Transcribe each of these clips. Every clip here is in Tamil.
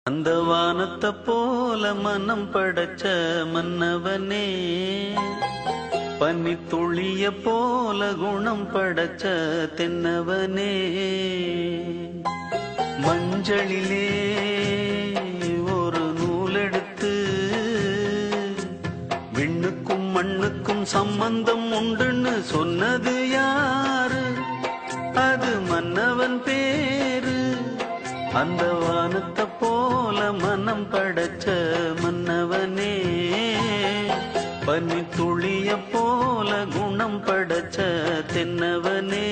அந்த வானத்தை போல மனம் படைச்ச மன்னவனே, பனி துளிய போல குணம் படைச்ச தென்னவனே, மஞ்சளிலே ஒரு நூலெடுத்து விண்ணுக்கும் மண்ணுக்கும் சம்பந்தம் உண்டுன்னு சொன்னது யாரு? அது மன்னவன் பேரு. அந்த வானத்தை போல மனம் படைச்ச மன்னவனே, பனி துளிய போல குணம் படைச்ச தென்னவனே.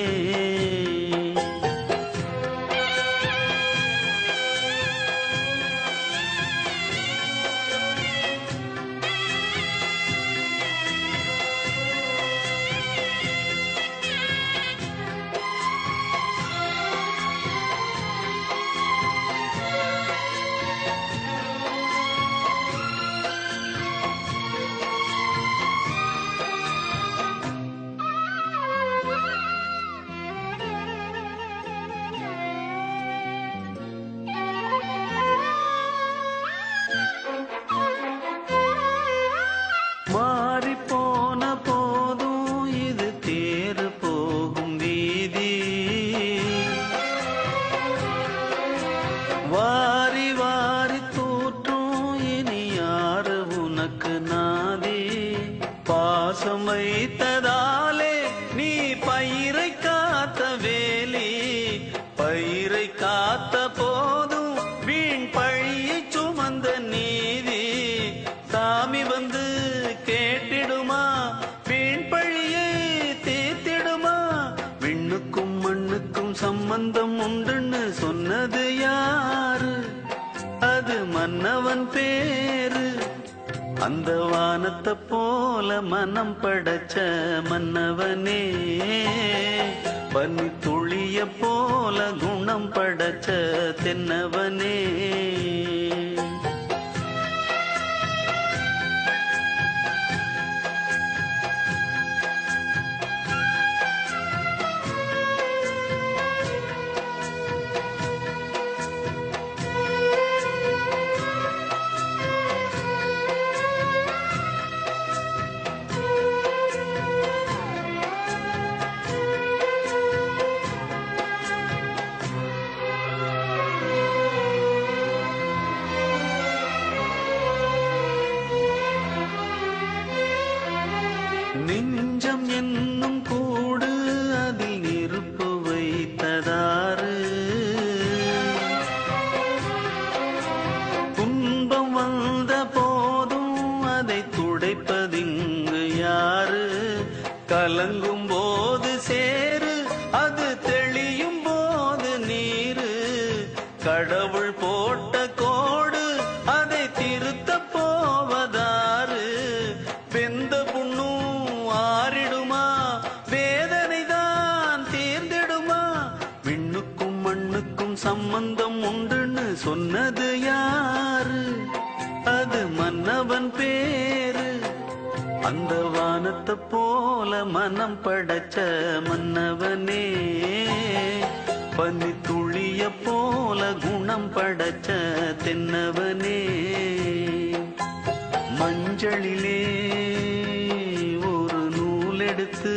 மாறி போன போதும் இது தேறு போகும் வீதி, வாரி வாரி தூற்றும் இனி யாரு உனக்கு நாதி? பாசம் வைத்ததாலே நீ பயிரை காத்த வேலி, பயிரை காத்த போதும் வீண் பழியை சுமந்த நீதி. சாமி வந்து கேட்டிடுமா, வீண் பழியை தீர்த்திடுமா? விண்ணுக்கும் மண்ணுக்கும் சம்பந்தம் உண்டுன்னு சொன்னது யாரு? அது மன்னவன் பேரு. அந்த வானத்தை போல மனம் படைச்ச மன்னவனே, பனி துளிய போல குணம் படைச்ச தென்னவனே. நெஞ்சம் என்னும் கூடு அதில் நெருப்பு வைத்ததாறு? துன்பம் வந்த போதும் அதை துடைப்பதிங்கு யாரு? கலங்கும் போது சேரு, அது தெளியும் போது நீரு. கடவுள் போட்ட கோடு அதை திருத்த போவதாரு? வெந்த புண்ணும் ஆறிடுமா, வேதனை தான் தீர்ந்திடுமா? விண்ணுக்கும் மண்ணுக்கும் சம்பந்தம் உண்டுன்னு சொன்னது யாரு? அது மன்னவன் பேரு. அந்த வானத்தை போல மனம் படைச்ச மன்னவனே, பனி துளிய போல குணம் படைச்ச தென்னவனே, மஞ்சளிலே ஒரு நூலெடுத்து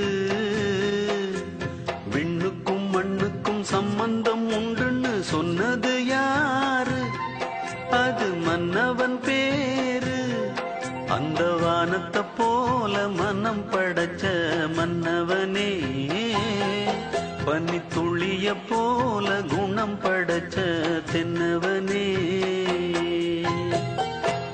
விண்ணுக்கும் மண்ணுக்கும் சம்பந்தம் உண்டுன்னு சொன்னது யாரு? அது மன்னவன் பேரு. அந்த வானத்தை போல மனம் படைச்ச மன்னவனே, பனி துளிய போல குணம் படைச்ச தென்னவனே.